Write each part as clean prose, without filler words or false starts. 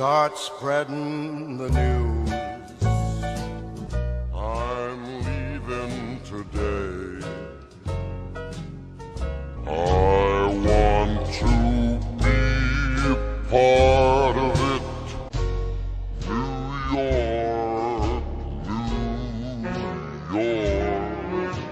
start spreading the news. I'm leaving today. I want to be a part of it. New York, New York.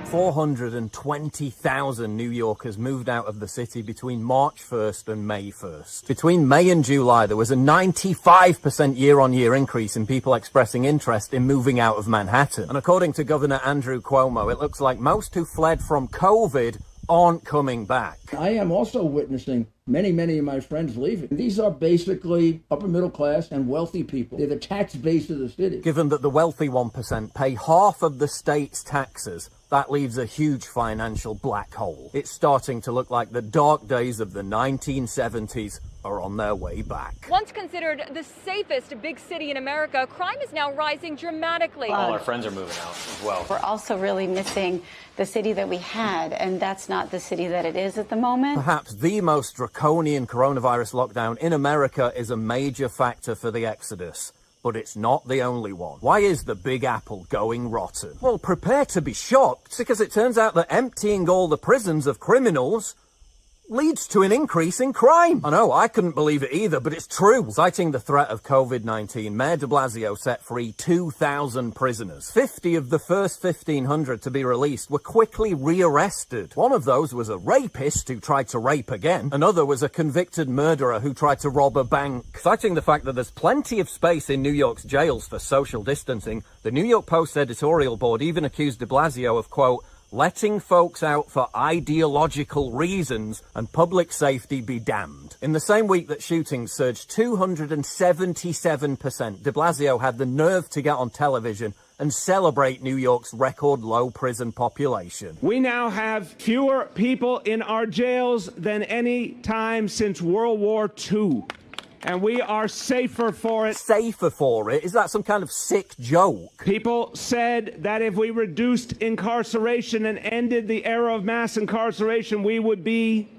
420,000 New Yorkers moved out of the city between March 1st and May 1st. Between May and July, there was a 95% year-on-year increase in people expressing interest in moving out of Manhattan. And according to Governor Andrew Cuomo, it looks like most who fled from COVID aren't coming back. I am also witnessing many of my friends leaving. These are basically upper middle class and wealthy people. They're the tax base of the city. Given that the wealthy 1% pay half of the state's taxes, that leaves a huge financial black hole. It's starting to look like the dark days of the 1970s are on their way back. Once considered the safest big city in America, crime is now rising dramatically. All our friends are moving out as well. We're also really missing the city that we had, and that's not the city that it is at the moment. Perhaps the most draconian coronavirus lockdown in America is a major factor for the exodus. But it's not the only one. Why is the Big Apple going rotten? Well, prepare to be shocked, because it turns out that emptying all the prisons of criminals leads to an increase in crime. I know, I couldn't believe it either, but it's true. Citing the threat of COVID-19, Mayor de Blasio set free 2,000 prisoners. 50 of the first 1,500 to be released were quickly rearrested. One of those was a rapist who tried to rape again. Another was a convicted murderer who tried to rob a bank. Citing the fact that there's plenty of space in New York's jails for social distancing, the New York Post editorial board even accused de Blasio of, quote, letting folks out for ideological reasons and public safety be damned. In the same week that shootings surged 277%, de Blasio had the nerve to get on television and celebrate New York's record low prison population. We now have fewer people in our jails than any time since World War II. And we are safer for it. Safer for it? Is that some kind of sick joke? People said that if we reduced incarceration and ended the era of mass incarceration, we would be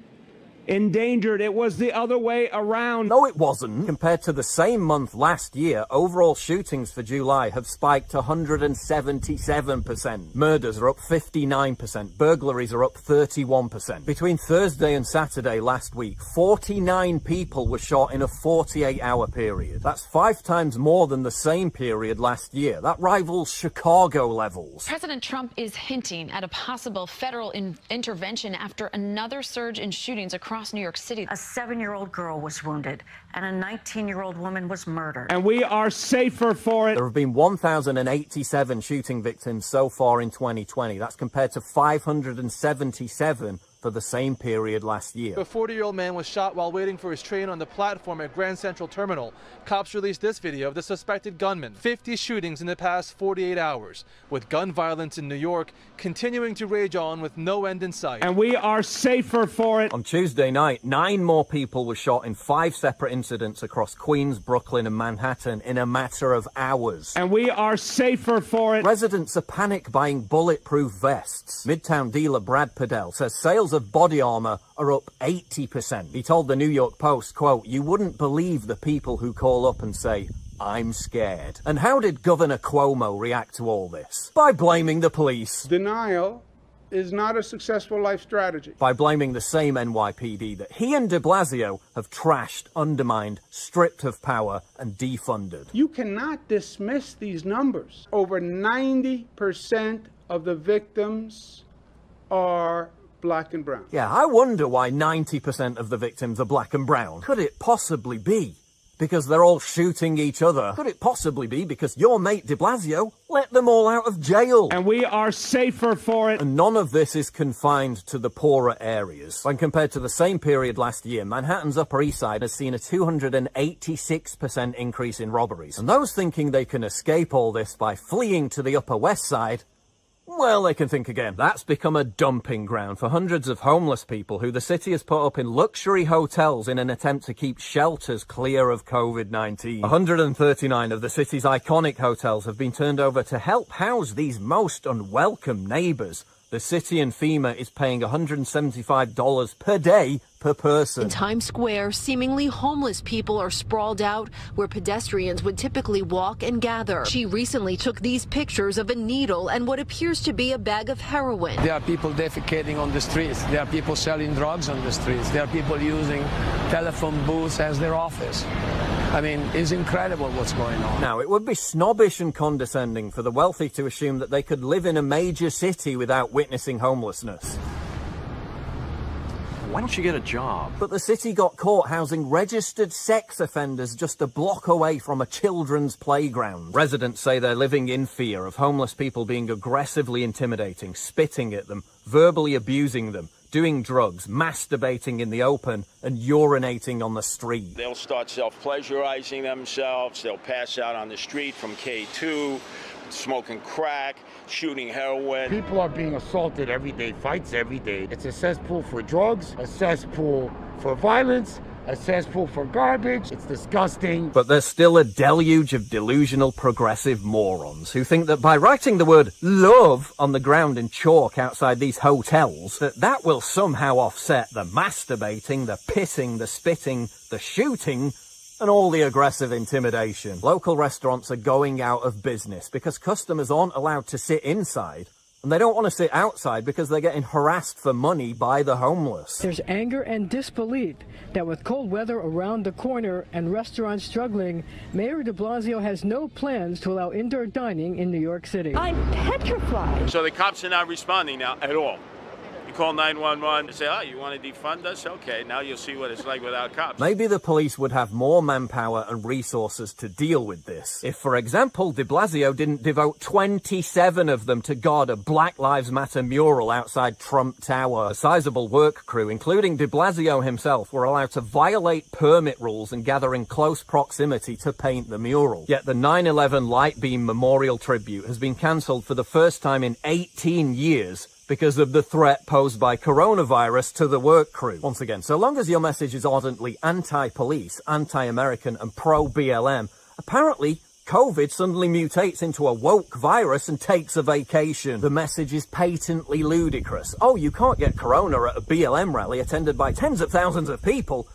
endangered. It was the other way around. No, it wasn't. Compared to the same month last year, overall shootings for July have spiked 177%. Murders are up 59%. Burglaries are up 31%. Between Thursday and Saturday last week, 49 people were shot in a 48-hour period. That's 5 times more than the same period last year. That rivals Chicago levels. President Trump is hinting at a possible federal intervention after another surge in shootings across New York City. A 7-year-old girl was wounded and a 19-year-old woman was murdered. And we are safer for it. There have been 1,087 shooting victims so far in 2020. That's compared to 577 for the same period last year. A 40-year-old man was shot while waiting for his train on the platform at Grand Central Terminal. Cops released this video of the suspected gunman. 50 shootings in the past 48 hours, with gun violence in New York continuing to rage on with no end in sight. And we are safer for it. On Tuesday night, 9 more people were shot in 5 separate incidents across Queens, Brooklyn and Manhattan in a matter of hours. And we are safer for it. Residents are panic buying bulletproof vests. Midtown dealer Brad Padell says sales of body armor are up 80%. He told the New York Post, quote, you wouldn't believe the people who call up and say, I'm scared. And how did Governor Cuomo react to all this? By blaming the police. Denial is not a successful life strategy. By blaming the same NYPD that he and de Blasio have trashed, undermined, stripped of power and defunded. You cannot dismiss these numbers. Over 90% of the victims are black and brown. Yeah, I wonder why 90% of the victims are black and brown. Could it possibly be because they're all shooting each other? Could it possibly be because your mate de Blasio let them all out of jail? And we are safer for it. And none of this is confined to the poorer areas. When compared to the same period last year, Manhattan's Upper East Side has seen a 286% increase in robberies. And those thinking they can escape all this by fleeing to the Upper West Side, well, they can think again. That's become a dumping ground for hundreds of homeless people who the city has put up in luxury hotels in an attempt to keep shelters clear of COVID-19. 139 of the city's iconic hotels have been turned over to help house these most unwelcome neighbours, The city and FEMA is paying $175 per day per person. In Times Square, seemingly homeless people are sprawled out where pedestrians would typically walk and gather. She recently took these pictures of a needle and what appears to be a bag of heroin. There are people defecating on the streets. There are people selling drugs on the streets. There are people using telephone booths as their office. I mean, it's incredible what's going on. Now, it would be snobbish and condescending for the wealthy to assume that they could live in a major city without witnessing homelessness. Why don't you get a job? But the city got caught housing registered sex offenders just a block away from a children's playground. Residents say they're living in fear of homeless people being aggressively intimidating, spitting at them, verbally abusing them, doing drugs, masturbating in the open, and urinating on the street. They'll start self-pleasurizing themselves. They'll pass out on the street from K2, smoking crack, shooting heroin. People are being assaulted every day, fights every day. It's a cesspool for drugs, a cesspool for violence, a cesspool for garbage. It's disgusting. But there's still a deluge of delusional progressive morons who think that by writing the word love on the ground in chalk outside these hotels, that will somehow offset the masturbating, the pissing, the spitting, the shooting, and all the aggressive intimidation. Local restaurants are going out of business because customers aren't allowed to sit inside. And they don't want to sit outside because they're getting harassed for money by the homeless. There's anger and disbelief that with cold weather around the corner and restaurants struggling, Mayor de Blasio has no plans to allow indoor dining in New York City. I'm petrified. So the cops are not responding now at all. You call 911 and say, oh, you want to defund us? Okay, now you'll see what it's like without cops. Maybe the police would have more manpower and resources to deal with this. If, for example, de Blasio didn't devote 27 of them to guard a Black Lives Matter mural outside Trump Tower. A sizable work crew, including de Blasio himself, were allowed to violate permit rules and gather in close proximity to paint the mural. Yet the 9/11 Light Beam Memorial Tribute has been cancelled for the first time in 18 years because of the threat posed by coronavirus to the work crew. Once again, so long as your message is ardently anti-police, anti-American, and pro-BLM, apparently COVID suddenly mutates into a woke virus and takes a vacation. The message is patently ludicrous. Oh, you can't get corona at a BLM rally attended by tens of thousands of people,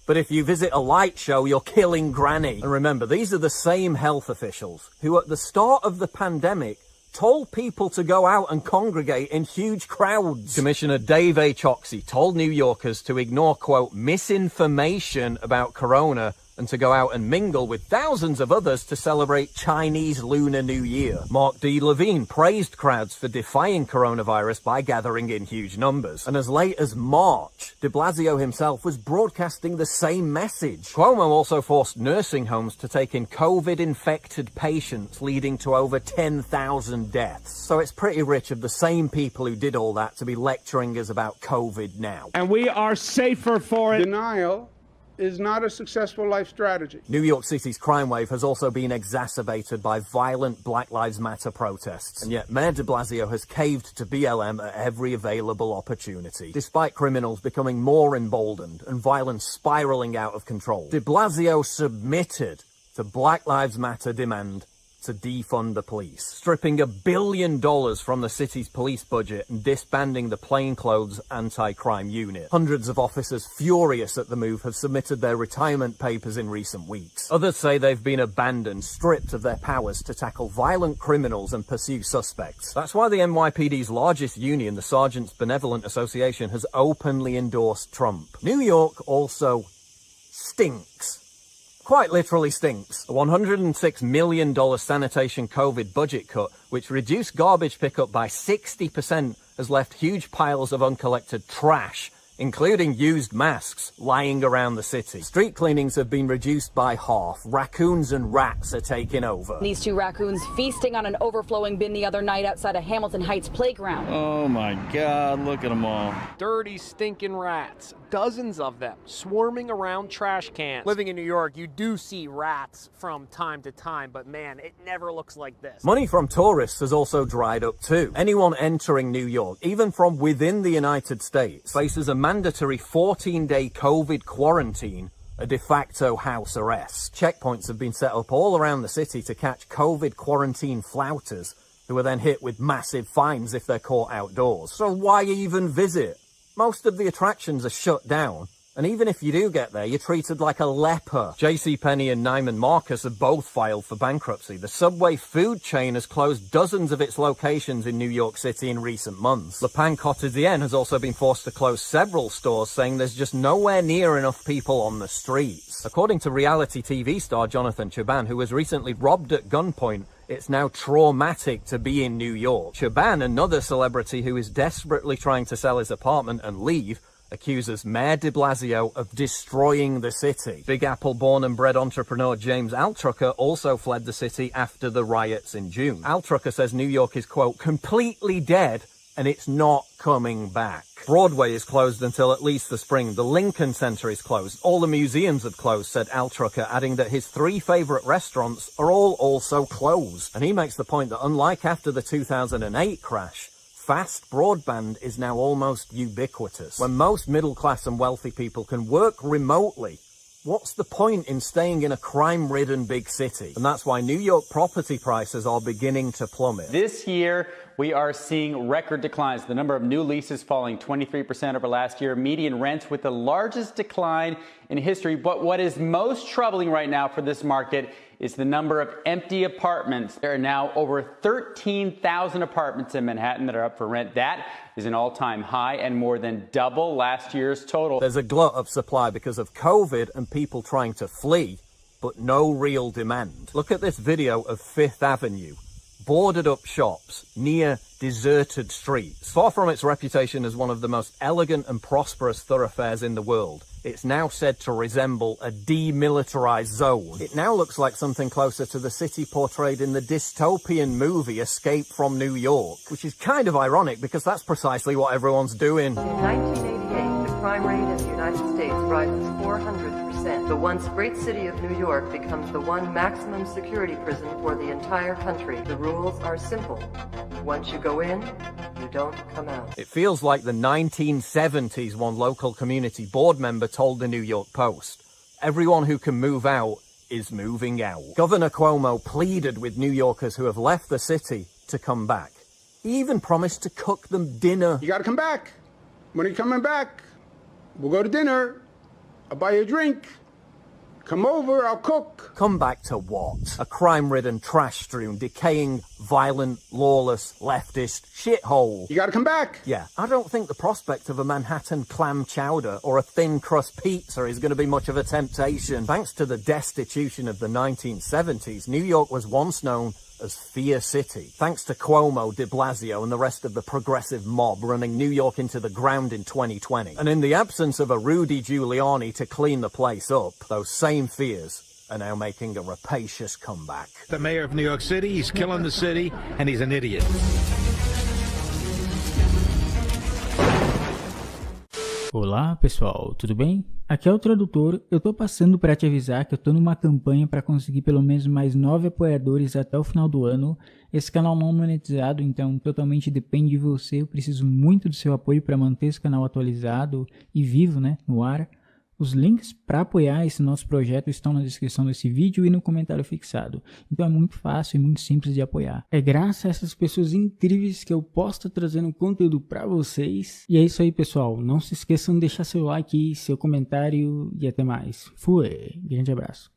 but if you visit a light show, you're killing Granny. And remember, these are the same health officials who at the start of the pandemic told people to go out and congregate in huge crowds. Commissioner Dave H. Oxy told New Yorkers to ignore, quote, misinformation about corona and to go out and mingle with thousands of others to celebrate Chinese Lunar New Year. Mark D. Levine praised crowds for defying coronavirus by gathering in huge numbers. And as late as March, de Blasio himself was broadcasting the same message. Cuomo also forced nursing homes to take in COVID-infected patients, leading to over 10,000 deaths. So it's pretty rich of the same people who did all that to be lecturing us about COVID now. And we are safer for it. Denial is not a successful life strategy. New York City's crime wave has also been exacerbated by violent Black Lives Matter protests. And yet Mayor de Blasio has caved to BLM at every available opportunity. Despite criminals becoming more emboldened and violence spiraling out of control, de Blasio submitted to Black Lives Matter demand to defund the police, stripping $1 billion from the city's police budget and disbanding the plainclothes anti-crime unit. Hundreds of officers furious at the move have submitted their retirement papers in recent weeks. Others say they've been abandoned, stripped of their powers to tackle violent criminals and pursue suspects. That's why the NYPD's largest union, the Sergeants Benevolent Association, has openly endorsed Trump. New York also stinks. Quite literally stinks. A $106 million sanitation COVID budget cut, which reduced garbage pickup by 60%, has left huge piles of uncollected trash, including used masks, lying around the city. Street cleanings have been reduced by half. Raccoons and rats are taking over. These two raccoons feasting on an overflowing bin the other night outside a Hamilton Heights playground. Oh my God, look at them all. Dirty, stinking rats. Dozens of them swarming around trash cans. Living in New York, you do see rats from time to time, but man, it never looks like this. Money from tourists has also dried up too. Anyone entering New York, even from within the United States, faces a mandatory 14-day COVID quarantine, a de facto house arrest. Checkpoints have been set up all around the city to catch COVID quarantine flouters, who are then hit with massive fines if they're caught outdoors. So why even visit? Most of the attractions are shut down, and even if you do get there, you're treated like a leper. JCPenney and Neiman Marcus have both filed for bankruptcy. The Subway food chain has closed dozens of its locations in New York City in recent months. Le Pain Quotidien has also been forced to close several stores, saying there's just nowhere near enough people on the streets. According to reality TV star Jonathan Cheban, who was recently robbed at gunpoint, it's now traumatic to be in New York. Cheban, another celebrity who is desperately trying to sell his apartment and leave, accuses Mayor de Blasio of destroying the city. Big Apple born and bred entrepreneur James Altucher also fled the city after the riots in June. Altucher says New York is, quote, completely dead and it's not coming back. Broadway is closed until at least the spring. The Lincoln Center is closed. All the museums have closed, said Altucher, adding that his 3 favorite restaurants are all also closed. And he makes the point that unlike after the 2008 crash, fast broadband is now almost ubiquitous. When most middle-class and wealthy people can work remotely, what's the point in staying in a crime-ridden big city? And that's why New York property prices are beginning to plummet. This year, we are seeing record declines. The number of new leases falling 23% over last year. Median rents with the largest decline in history. But what is most troubling right now for this market is the number of empty apartments. There are now over 13,000 apartments in Manhattan that are up for rent. That is an all-time high and more than double last year's total. There's a glut of supply because of COVID and people trying to flee, but no real demand. Look at this video of Fifth Avenue. Boarded up shops near deserted streets. Far from its reputation as one of the most elegant and prosperous thoroughfares in the world, it's now said to resemble a demilitarized zone. It now looks like something closer to the city portrayed in the dystopian movie Escape from New York, which is kind of ironic because that's precisely what everyone's doing. In 1988, the crime rate in the United States rises 400%. The once great city of New York becomes the one maximum security prison for the entire country. The rules are simple. Once you go in, you don't come out. It feels like the 1970s, one local community board member told the New York Post. Everyone who can move out is moving out. Governor Cuomo pleaded with New Yorkers who have left the city to come back. He even promised to cook them dinner. You gotta come back. When are you coming back? We'll go to dinner. I'll buy you a drink. Come over, I'll cook. Come back to what? A crime-ridden, trash-strewn, decaying, violent, lawless, leftist shithole. You gotta come back. Yeah, I don't think the prospect of a Manhattan clam chowder or a thin-crust pizza is going to be much of a temptation. Thanks to the destitution of the 1970s, New York was once known as Fear City. Thanks to Cuomo, de Blasio, and the rest of the progressive mob running New York into the ground in 2020. And in the absence of a Rudy Giuliani to clean the place up, those same fears are now making a rapacious comeback. The mayor of New York City, he's killing the city, and he's an idiot. Olá pessoal, tudo bem? Aqui é o Tradutor. Eu tô passando para te avisar que eu tô numa campanha para conseguir pelo menos mais 9 apoiadores até o final do ano. Esse canal não é monetizado, então totalmente depende de você. Eu preciso muito do seu apoio para manter esse canal atualizado e vivo, né, no ar. Os links para apoiar esse nosso projeto estão na descrição desse vídeo e no comentário fixado. Então é muito fácil e muito simples de apoiar. É graças a essas pessoas incríveis que eu posso estar trazendo conteúdo para vocês. E é isso aí, pessoal. Não se esqueçam de deixar seu like, seu comentário e até mais. Fui! Grande abraço.